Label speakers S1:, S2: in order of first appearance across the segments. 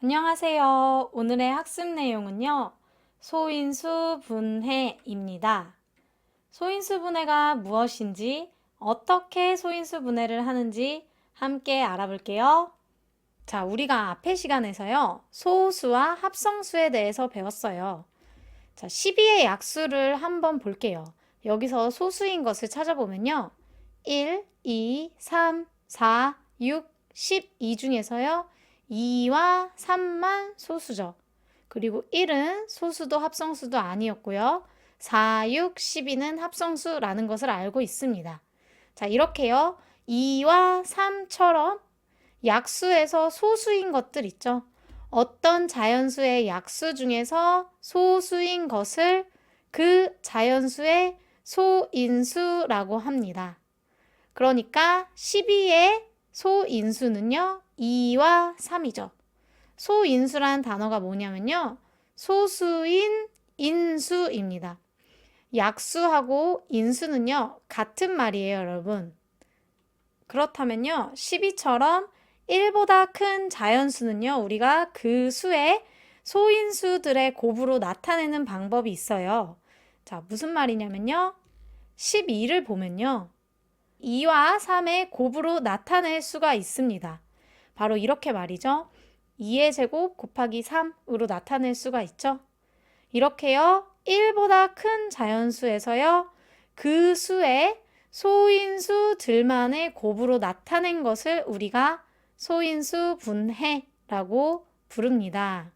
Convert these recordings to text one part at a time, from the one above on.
S1: 안녕하세요. 오늘의 학습 내용은요, 소인수 분해입니다. 소인수 분해가 무엇인지, 어떻게 소인수 분해를 하는지 함께 알아볼게요. 자, 우리가 앞의 시간에서요, 소수와 합성수에 대해서 배웠어요. 자, 12의 약수를 한번 볼게요. 여기서 소수인 것을 찾아보면요, 1, 2, 3, 4, 6, 12 중에서요, 2와 3만 소수죠. 그리고 1은 소수도 합성수도 아니었고요. 4, 6, 12는 합성수라는 것을 알고 있습니다. 자, 이렇게요. 2와 3처럼 약수에서 소수인 것들 있죠. 어떤 자연수의 약수 중에서 소수인 것을 그 자연수의 소인수라고 합니다. 그러니까 12의 소인수는요, 2와 3이죠. 소인수란 단어가 뭐냐면요, 소수인 인수입니다. 약수하고 인수는요, 같은 말이에요, 여러분. 그렇다면요, 12처럼 1보다 큰 자연수는요, 우리가 그 수의 소인수들의 곱으로 나타내는 방법이 있어요. 자, 무슨 말이냐면요, 12를 보면요, 2와 3의 곱으로 나타낼 수가 있습니다. 바로 이렇게 말이죠. 2의 제곱 곱하기 3으로 나타낼 수가 있죠. 이렇게요. 1보다 큰 자연수에서요. 그 수의 소인수들만의 곱으로 나타낸 것을 우리가 소인수 분해라고 부릅니다.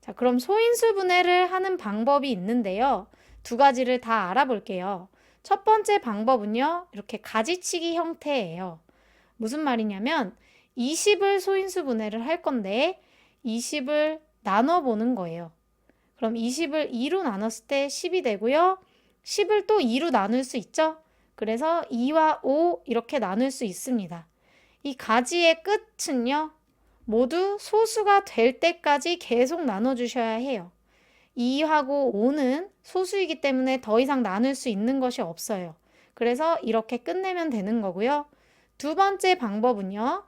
S1: 자, 그럼 소인수 분해를 하는 방법이 있는데요. 두 가지를 다 알아볼게요. 첫 번째 방법은요, 이렇게 가지치기 형태예요. 무슨 말이냐면 20을 소인수 분해를 할 건데 20을 나눠보는 거예요. 그럼 20을 2로 나눴을 때 10이 되고요. 10을 또 2로 나눌 수 있죠? 그래서 2와 5 이렇게 나눌 수 있습니다. 이 가지의 끝은요, 모두 소수가 될 때까지 계속 나눠주셔야 해요. 2하고 5는 소수이기 때문에 더 이상 나눌 수 있는 것이 없어요. 그래서 이렇게 끝내면 되는 거고요. 두 번째 방법은요,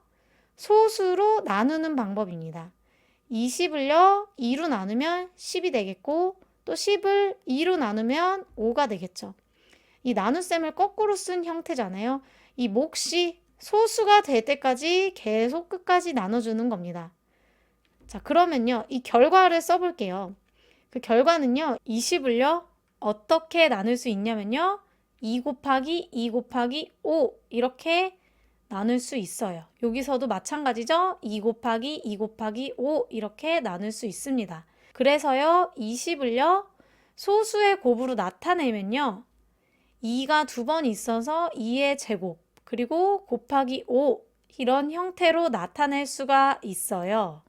S1: 소수로 나누는 방법입니다. 20을요, 2로 나누면 10이 되겠고, 또 10을 2로 나누면 5가 되겠죠. 이 나눗셈을 거꾸로 쓴 형태잖아요. 이 몫이 소수가 될 때까지 계속 끝까지 나눠주는 겁니다. 자, 그러면요, 이 결과를 써볼게요. 그 결과는요, 20을요, 어떻게 나눌 수 있냐면요, 2 곱하기 2 곱하기 5 이렇게 나눌 수 있어요. 여기서도 마찬가지죠. 2 곱하기 2 곱하기 5 이렇게 나눌 수 있습니다. 그래서요, 20을요, 소수의 곱으로 나타내면요, 2가 두 번 있어서 2의 제곱, 그리고 곱하기 5 이런 형태로 나타낼 수가 있어요.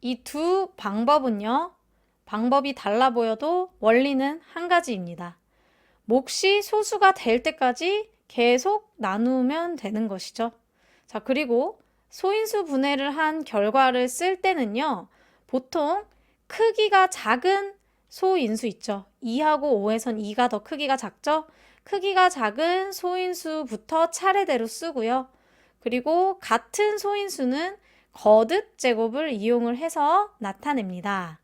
S1: 이 두 방법은요, 방법이 달라 보여도 원리는 한 가지입니다. 몫이 소수가 될 때까지 계속 나누면 되는 것이죠. 자, 그리고 소인수 분해를 한 결과를 쓸 때는요, 보통 크기가 작은 소인수 있죠. 2하고 5에선 2가 더 크기가 작죠? 크기가 작은 소인수부터 차례대로 쓰고요. 그리고 같은 소인수는 거듭 제곱을 이용을 해서 나타냅니다.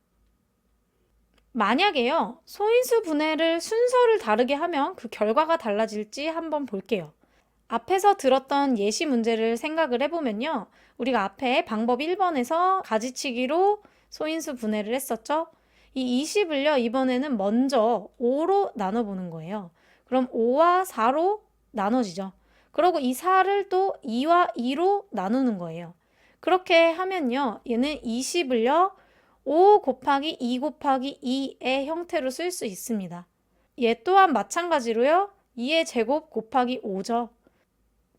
S1: 만약에요, 소인수 분해를 순서를 다르게 하면 그 결과가 달라질지 한번 볼게요. 앞에서 들었던 예시 문제를 생각을 해보면요. 우리가 앞에 방법 1번에서 가지치기로 소인수 분해를 했었죠. 이 20을요, 이번에는 먼저 5로 나눠보는 거예요. 그럼 5와 4로 나눠지죠. 그리고 이 4를 또 2와 2로 나누는 거예요. 그렇게 하면요, 얘는 20을요, 5 곱하기 2 곱하기 2의 형태로 쓸 수 있습니다. 얘 또한 마찬가지로요, 2의 제곱 곱하기 5죠.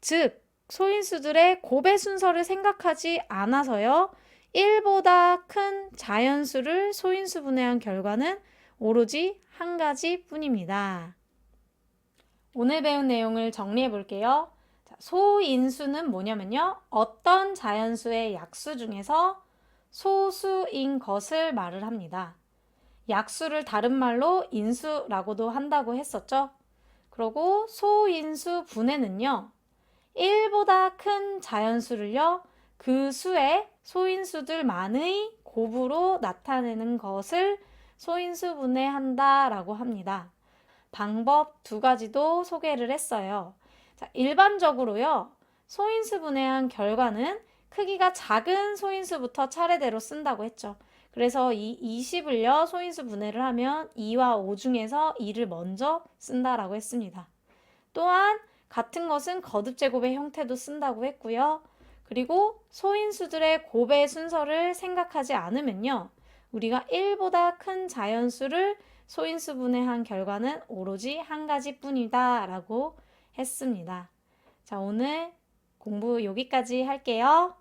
S1: 즉, 소인수들의 곱의 순서를 생각하지 않아서요, 1보다 큰 자연수를 소인수 분해한 결과는 오로지 한 가지 뿐입니다. 오늘 배운 내용을 정리해 볼게요. 소인수는 뭐냐면요, 어떤 자연수의 약수 중에서 소수인 것을 말을 합니다. 약수를 다른 말로 인수라고도 한다고 했었죠. 그리고 소인수 분해는요, 1보다 큰 자연수를요, 그 수의 소인수들만의 곱으로 나타내는 것을 소인수 분해한다라고 합니다. 방법 두 가지도 소개를 했어요. 자, 일반적으로요. 소인수 분해한 결과는 크기가 작은 소인수부터 차례대로 쓴다고 했죠. 그래서 이 20을요. 소인수 분해를 하면 2와 5 중에서 2를 먼저 쓴다라고 했습니다. 또한 같은 것은 거듭제곱의 형태도 쓴다고 했고요. 그리고 소인수들의 곱의 순서를 생각하지 않으면요. 우리가 1보다 큰 자연수를 소인수 분해한 결과는 오로지 한 가지뿐이다 라고 했습니다. 자, 오늘 공부 여기까지 할게요.